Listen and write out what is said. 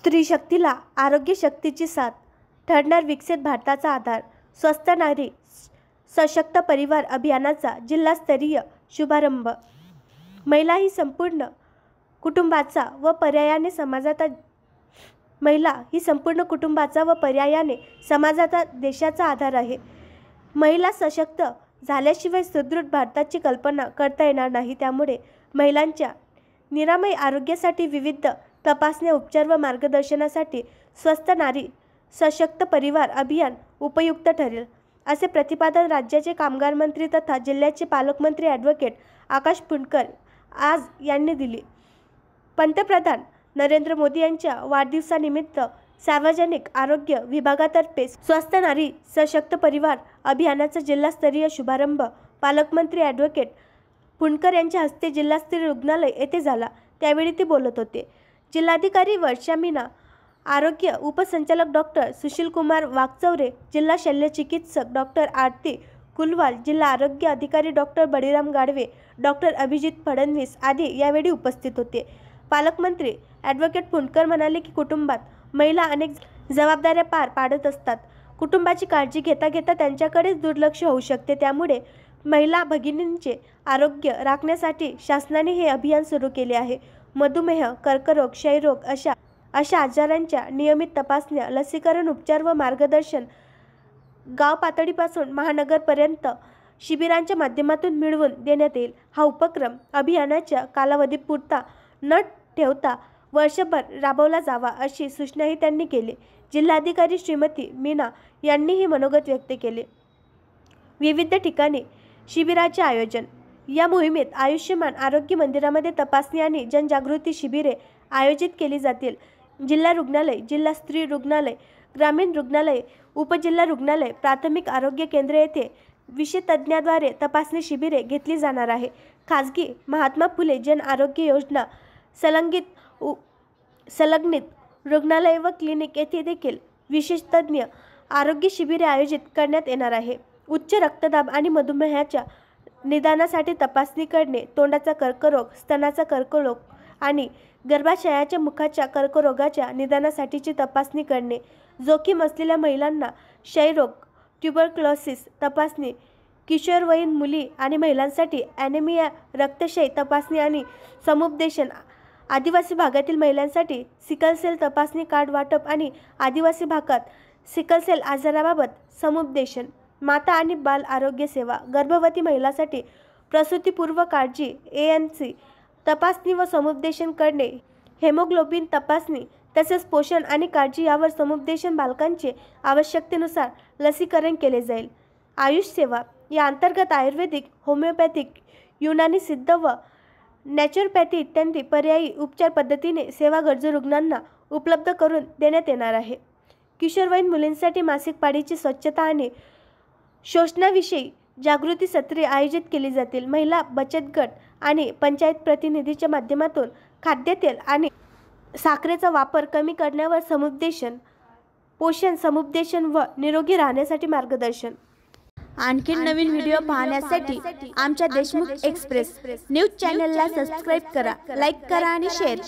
स्त्री शक्तीला आरोग्य शक्तीची साथ ठरणार विकसित भारताचा आधार। स्वस्थ नारी सशक्त परिवार अभियानाचा जिल्हास्तरीय शुभारंभ। महिला ही संपूर्ण कुटुंबाचा व पर्यायाने समाजाचा देशाचा आधार आहे। महिला सशक्त झाल्याशिवाय सुदृढ भारताची कल्पना करता येणार नाही। त्यामुळे महिलांच्या निरामय आरोग्यासाठी विविध तपासण्या, उपचार व मार्गदर्शनासाठी स्वस्थ नारी सशक्त परिवार अभियान उपयुक्त ठरेल, असे प्रतिपादन राज्याचे कामगार मंत्री तथा जिल्ह्याचे पालकमंत्री ॲडव्होकेट आकाश फुंडकर आज यांनी दिले। पंतप्रधान नरेंद्र मोदी यांच्या वाढदिवसानिमित्त सार्वजनिक आरोग्य विभागातर्फे स्वस्थ नारी सशक्त परिवार अभियानाचा जिल्हास्तरीय शुभारंभ पालकमंत्री ॲडव्होकेट फुंडकर यांच्या हस्ते जिल्हास्तरीय रुग्णालय येथे झाला। त्यावेळी ते बोलत होते। जिल्हाधिकारी वर्षा मीना, आरोग्य उपसंचालक डॉक्टर सुशील कुमार वाघचौरे, जिल्हा शल्यचिकित्सक डॉक्टर आरती कुलवाल, जिल्हा आरोग्य अधिकारी डॉक्टर बळीराम गाडवे, डॉक्टर अभिजित फडणवीस आदी यावेळी उपस्थित होते। पालकमंत्री ॲडव्होकेट फुंडकर म्हणाले की कुटुंबात महिला अनेक जबाबदाऱ्या पार पाडत असतात। कुटुंबाची काळजी घेता घेता त्यांच्याकडेच दुर्लक्ष होऊ शकते। त्यामुळे महिला भगिनींचे आरोग्य राखण्यासाठी शासनाने हे अभियान सुरू केले आहे। मधुमेह, कर्करोग, क्षयरोग अशा आजारांच्या नियमित तपासण्या, लसीकरण, उपचार व मार्गदर्शन गाव पातळीपासून महानगरपर्यंत शिबिरांच्या माध्यमातून मिळवून देण्यात येईल। हा उपक्रम अभियानाच्या कालावधीपुरता न ठेवता वर्षभर राबवला जावा, अशी सूचनाही त्यांनी केली। जिल्हाधिकारी श्रीमती मीना यांनीही मनोगत व्यक्त केले। विविध ठिकाणी शिबिराचे आयोजन। या मोहिमेत आयुष्यमान आरोग्य मंदिरामध्ये तपासणी आणि जनजागृती शिबिरे आयोजित केली जातील। जिल्हा रुग्णालय, जिल्हा स्त्री रुग्णालय, ग्रामीण रुग्णालय, उपजिल्हा रुग्णालय, प्राथमिक आरोग्य केंद्र येथे विशेषज्ञांद्वारे तपासणी शिबिरे घेतली जाणार आहे। खाजगी महात्मा फुले जन आरोग्य योजना संलग्नित रुग्णालय व क्लिनिक येथे देखील विशेषज्ञ आरोग्य शिबिरे आयोजित करण्यात येणार आहे। उच्च रक्तदाब आणि मधुमेहाच्या निदानासाठी तपासणी करणे, तोंडाचा कर्करोग, स्तनाचा कर्करोग आणि गर्भाशयाच्या मुखाच्या कर्करोगाच्या निदानासाठीची तपासणी करणे, जोखीम असलेल्या महिलांना क्षयरोग, ट्युबरक्लोसिस तपासणी, किशोरवयीन मुली आणि महिलांसाठी ॲनेमिया, रक्तक्षय तपासणी आणि समुपदेशन, आदिवासी भागातील महिलांसाठी सिकल सेल तपासणी कार्ड वाटप आणि आदिवासी भागात सिकल सेल आजाराबाबत समुपदेशन, माता आणि बाल आरोग्य सेवा, गर्भवती महिलांसाठी प्रसूतीपूर्व काळजी, ANC तपासणी व समुपदेशन करणे, हेमोग्लोबिन तपासणी तसेच पोषण आणि काळजी यावर समुपदेशन, बालकांचे आवश्यकतेनुसार लसीकरण केले जाईल। आयुष सेवा या अंतर्गत आयुर्वेदिक, होमिओपॅथिक, युनानी सिद्ध व नॅचरोपॅथी इत्यादी पर्यायी उपचार पद्धतीने सेवा गरजू रुग्णांना उपलब्ध करून देण्यात येणार आहे। किशोरवयीन मुलींसाठी मासिक पाळीची स्वच्छता आणि शोषणाविषयी जागृती सत्रे आयोजित केली जातील। महिला बचत गट आणि पंचायत प्रतिनिधीच्या माध्यमातून खाद्यतेल आणि साखरेचा वापर कमी करण्यावर समुपदेशन, पोषण समुपदेशन व निरोगी राहण्यासाठी मार्गदर्शन। आणखी नवीन व्हिडिओ पाहण्यासाठी आमच्या देशमुख एक्सप्रेस न्यूज चॅनलला सबस्क्राईब करा, लाईक करा आणि शेअर करा।